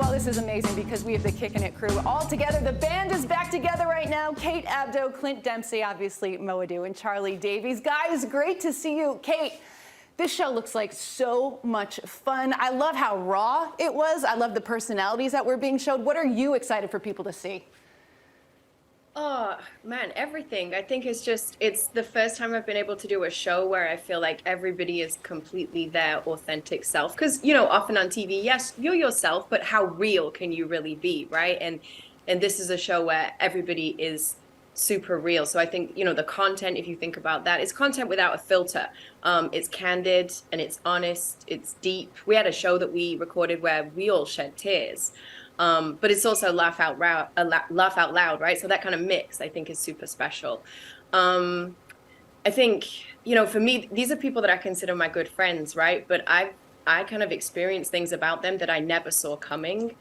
Oh, this is amazing because we have the Kickin It crew all together. The band is back together right now. Kate, Abdo, Clint Dempsey, obviously Moadu, and Charlie Davies. Guys, great to see you. Kate, this show looks like so much fun. I love how raw it was. I love the personalities that were being showed. What are you excited for people to see? Oh, man, everything. I think it's the first time I've been able to do a show where I feel like everybody is completely their authentic self. Because, you know, often on TV, yes, you're yourself, but how real can you really be, right? And this is a show where everybody is super real. So I think, you know, the content, if you think about that, it's content without a filter. It's candid and it's honest, it's deep. We had a show that we recorded where we all shed tears. But it's also laugh out loud, right? So that kind of mix, I think, is super special. I think, you know, for me, these are people that I consider my good friends, right? But I kind of experienced things about them that I never saw coming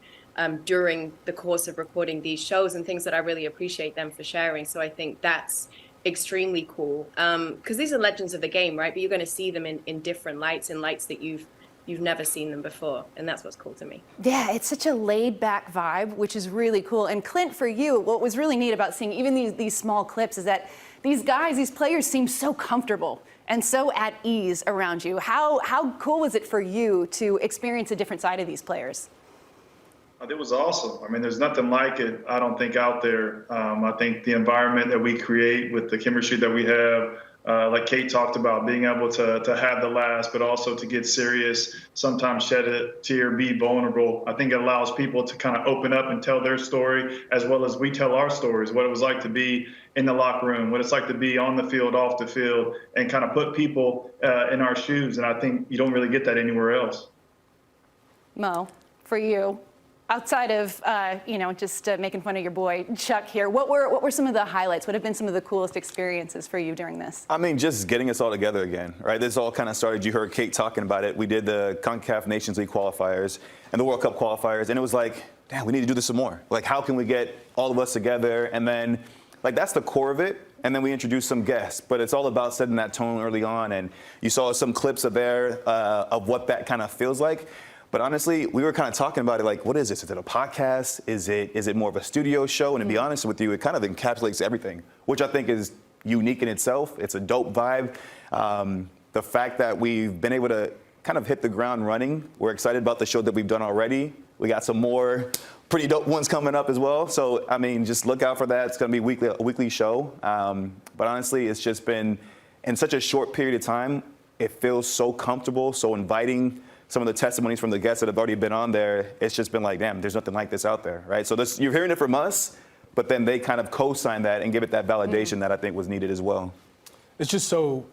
during the course of recording these shows, and things that I really appreciate them for sharing. So I think that's extremely cool, because these are legends of the game, right? But you're going to see them in different lights, in lights that you've never seen them before, and that's what's cool to me. Yeah, it's such a laid-back vibe, which is really cool. And Clint, for you, what was really neat about seeing even these small clips is that these guys, these players seem so comfortable and so at ease around you. How cool was it for you to experience a different side of these players? It was awesome. I mean, there's nothing like it, I don't think, out there. I think the environment that we create with the chemistry that we have, like Kate talked about, being able to have the last, but also to get serious, sometimes shed a tear, be vulnerable. I think it allows people to kind of open up and tell their story, as well as we tell our stories, what it was like to be in the locker room, what it's like to be on the field, off the field, and kind of put people in our shoes. And I think you don't really get that anywhere else. Mo, for you, outside of, you know, just making fun of your boy Chuck here, what were some of the highlights? What have been some of the coolest experiences for you during this? I mean, just getting us all together again, right? This all kind of started, you heard Kate talking about it. We did the Concacaf Nations League qualifiers and the World Cup qualifiers, and it was like, damn, we need to do this some more. Like, how can we get all of us together? And then, like, that's the core of it. And then we introduced some guests, but it's all about setting that tone early on. And you saw some clips of of what that kind of feels like. But honestly, we were kind of talking about it like, what is this? Is it a podcast? Is it more of a studio show? And to be honest with you, it kind of encapsulates everything, which I think is unique in itself. It's a dope vibe. The fact that we've been able to kind of hit the ground running, we're excited about the show that we've done already. We got some more pretty dope ones coming up as well. So, I mean, just look out for that. It's going to be a weekly show. But honestly, it's just been, in such a short period of time, it feels so comfortable, so inviting. Some of the testimonies from the guests that have already been on there, it's just been like, damn, there's nothing like this out there, right? So this, you're hearing it from us, but then they kind of co-sign that and give it that validation that I think was needed as well. It's just so,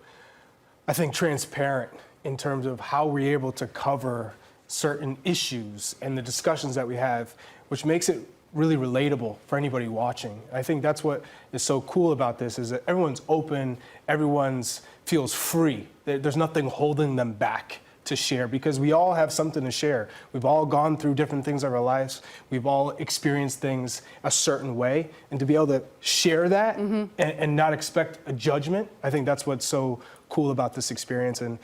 I think, transparent in terms of how we're able to cover certain issues and the discussions that we have, which makes it really relatable for anybody watching. I think that's what is so cool about this, is that everyone's open, everyone's feels free. There's nothing holding them back to share, because we all have something to share. We've all gone through different things in our lives. We've all experienced things a certain way, and to be able to share that and not expect a judgment, I think that's what's so cool about this experience. And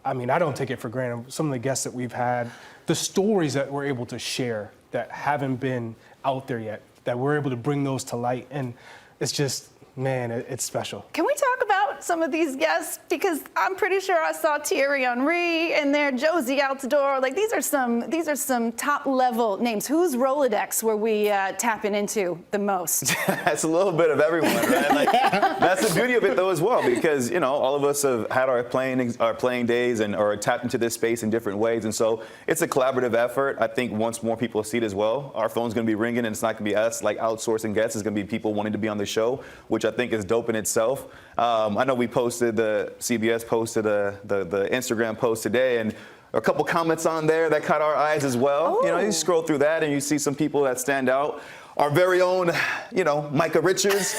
I mean, I don't take it for granted. Some of the guests that we've had, the stories that we're able to share that haven't been out there yet, that we're able to bring those to light, and it's just, man, it's special. Can we talk about some of these guests? Because I'm pretty sure I saw Thierry Henry in there, Josie Altidore. Like, these are some top level names. Whose Rolodex were we tapping into the most? That's a little bit of everyone, right? Like, that's the beauty of it though as well, because, you know, all of us have had our playing days or tapped into this space in different ways. And so it's a collaborative effort. I think once more people see it as well, our phone's going to be ringing, and it's not going to be us like outsourcing guests. It's going to be people wanting to be on the show, which I think is dope in itself. I know we posted, CBS posted the Instagram post today, and a couple comments on there that caught our eyes as well. You know, you scroll through that and you see some people that stand out. Our very own, you know, Micah Richards.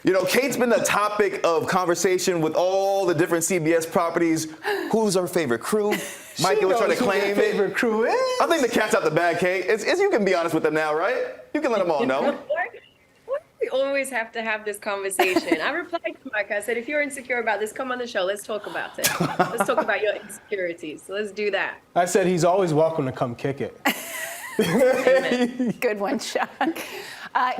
You know, Kate's been the topic of conversation with all the different CBS properties. Who's our favorite crew? Micah was trying to claim it. Favorite crew is. I think the cat's out the bag, Kate. You can be honest with them now, right? You can let them all know. We always have to have this conversation. I replied to Micah. I said, if you're insecure about this, come on the show. Let's talk about it. Let's talk about your insecurities. So let's do that. I said he's always welcome to come kick it. Good one, Chuck.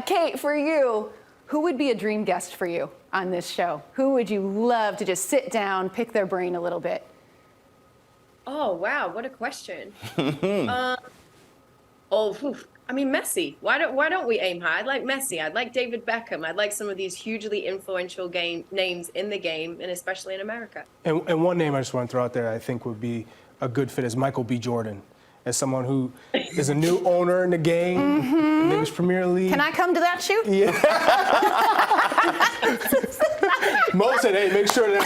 Kate, for you, who would be a dream guest for you on this show? Who would you love to just sit down, pick their brain a little bit? Oh, wow, what a question. I mean, Messi. Why don't we aim high? I'd like Messi. I'd like David Beckham. I'd like some of these hugely influential names in the game, and especially in America. And one name I just want to throw out there I think would be a good fit is Michael B. Jordan, as someone who is a new owner in the game, in the English Premier League. Can I come to that shoot? Yeah. Mo said, hey, make sure that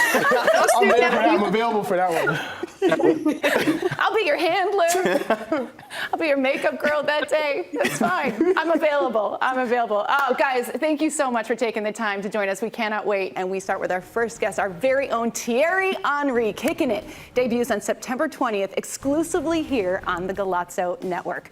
I'm available for that one. I'll be your handler. I'll be your makeup girl that day. That's fine. I'm available. Oh, guys, thank you so much for taking the time to join us. We cannot wait. And we start with our first guest, our very own Thierry Henry. Kickin' It debuts on September 20th exclusively here on the Golazo Network.